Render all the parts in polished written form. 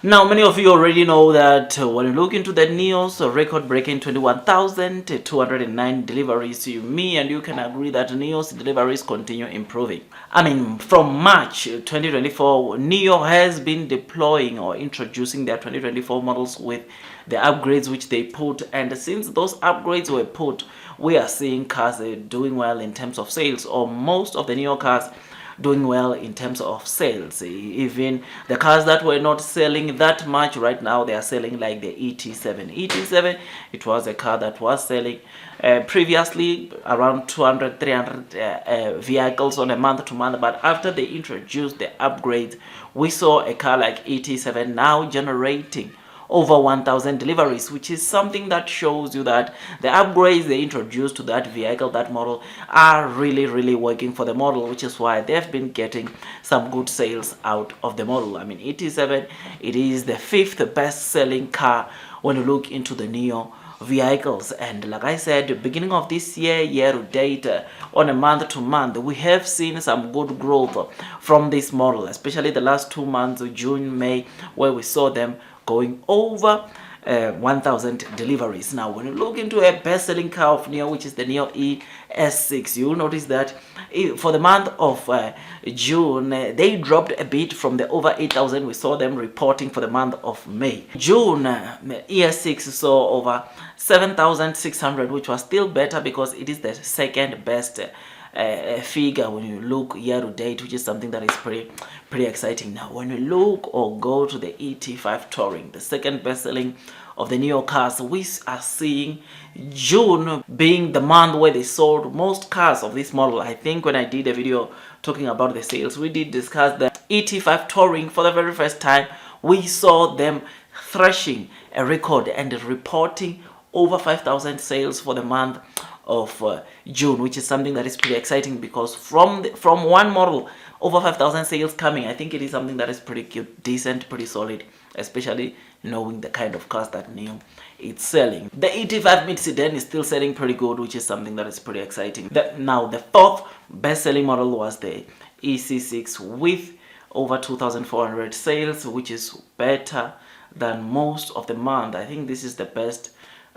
Now, many of you already know that when you look into the Nio's record-breaking 21,209 deliveries, me and you can agree that Nio's deliveries continue improving. I mean, from March 2024, Nio has been deploying or introducing their 2024 models with the upgrades which they put, and since those upgrades were put, we are seeing cars doing well in terms of sales, or most of the Nio cars doing well in terms of sales. Even the cars that were not selling that much, right now they are selling, like the ET7. ET7, it was a car that was selling previously around 200 300 vehicles on a month to month, but after they introduced the upgrades, we saw a car like ET7 now generating over 1,000 deliveries, which is something that shows you that the upgrades they introduced to that vehicle, that model, are really working for the model, which is why they've been getting some good sales out of the model. I mean, ET7, it is the 5th best selling car when you look into the Nio vehicles, and like I said, beginning of this year to date, on a month to month, we have seen some good growth from this model, especially the last 2 months, June, May, where we saw them going over 1,000 deliveries. Now, when you look into a best-selling car of Nio, which is the Nio ES6, you'll notice that for the month of June, they dropped a bit from the over 8,000 we saw them reporting for the month of May. June, ES6 saw over 7,600, which was still better because it is the second best figure when you look year to date, which is something that is pretty exciting. Now, when you look or go to the ET5 Touring, the second best selling of the Nio cars, we are seeing June being the month where they sold most cars of this model. I think when I did a video talking about the sales, we did discuss the ET5 Touring for the very first time. We saw them thrashing a record and reporting over 5,000 sales for the month of June, which is something that is pretty exciting, because from one model over 5,000 sales coming, I think it is something that is pretty cute, decent, pretty solid, especially knowing the kind of cars that Nio is selling. The ET5 mid sedan is still selling pretty good, which is something that is pretty exciting. Now, the 4th best selling model was the EC6 with over 2,400 sales, which is better than most of the month. I think this is the best,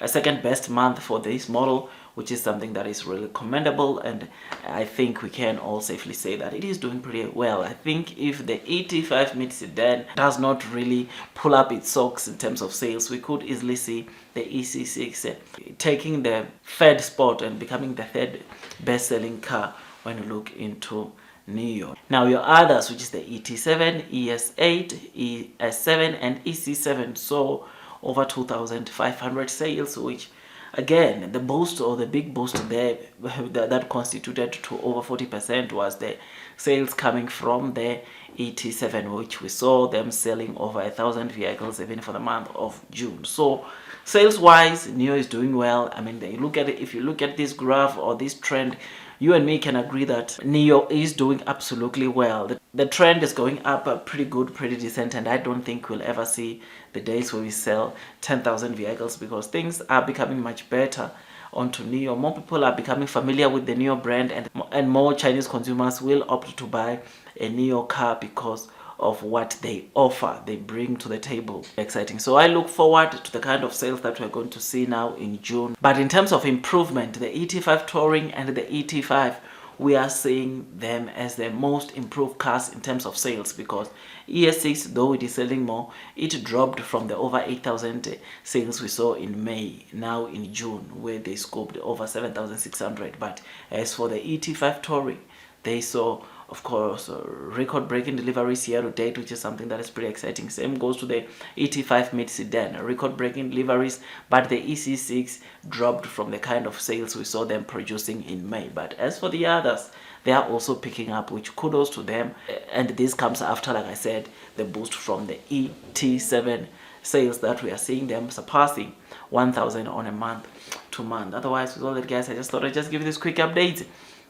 second best month for this model, which is something that is really commendable, and I think we can all safely say that it is doing pretty well. I think if the ET5 mid sedan does not really pull up its socks in terms of sales, we could easily see the EC6 taking the 3rd spot and becoming the 3rd best selling car when you look into Nio. Now, your others, which is the ET7, ES8, ES7 and EC7, saw over 2,500 sales, which again, the boost, or the big boost there that constituted to over 40% was the sales coming from the ET7, which we saw them selling over 1,000 vehicles even for the month of June. So sales wise, Nio is doing well. I mean, you look at it, if you look at this graph or this trend, you and me can agree that Nio is doing absolutely well. The trend is going up pretty good, pretty decent, and I don't think we'll ever see the days where we sell 10,000 vehicles, because things are becoming much better onto Nio. More people are becoming familiar with the Nio brand, and more Chinese consumers will opt to buy a Nio car because of what they offer, they bring to the table. Exciting. So I look forward to the kind of sales that we're going to see now in June. But in terms of improvement, the ET5 Touring and the ET5, we are seeing them as the most improved cars in terms of sales, because ES6, though it is selling more, it dropped from the over 8,000 sales we saw in May, now in June, where they scoped over 7,600. But as for the ET5 Touring, they saw, of course, record-breaking deliveries year to date, which is something that is pretty exciting. Same goes to the ET5 mid sedan, record-breaking deliveries, but the EC6 dropped from the kind of sales we saw them producing in May. But as for the others, they are also picking up, which kudos to them. And this comes after, like I said, the boost from the ET7 sales that we are seeing them surpassing 1,000 on a month to month. Otherwise, with all that, guys, I just thought I'd just give you this quick update.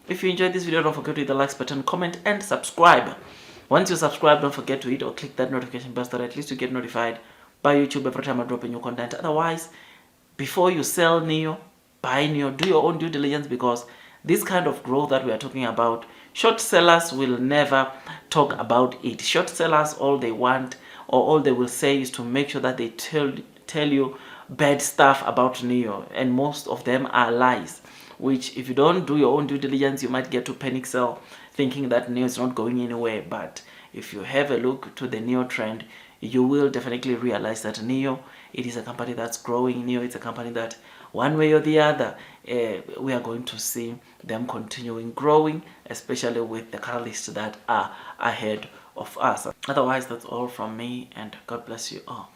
If you enjoyed this video, don't forget to hit the likes button, comment and subscribe. Once you subscribe, don't forget to hit or click that notification bell so that at least you get notified by YouTube every time I drop a new content. Otherwise, before you sell Nio, buy Nio, do your own due diligence, because this kind of growth that we are talking about, short sellers will never talk about it. Short sellers, all they want, or all they will say is to make sure that they tell you bad stuff about Nio, and most of them are lies, which if you don't do your own due diligence, you might get to panic sell thinking that Nio is not going anywhere. But if you have a look to the Nio trend, you will definitely realize that Nio, it is a company that's growing. Nio, it's a company that one way or the other, we are going to see them continuing growing, especially with the catalysts that are ahead of us. Otherwise, that's all from me, and God bless you all.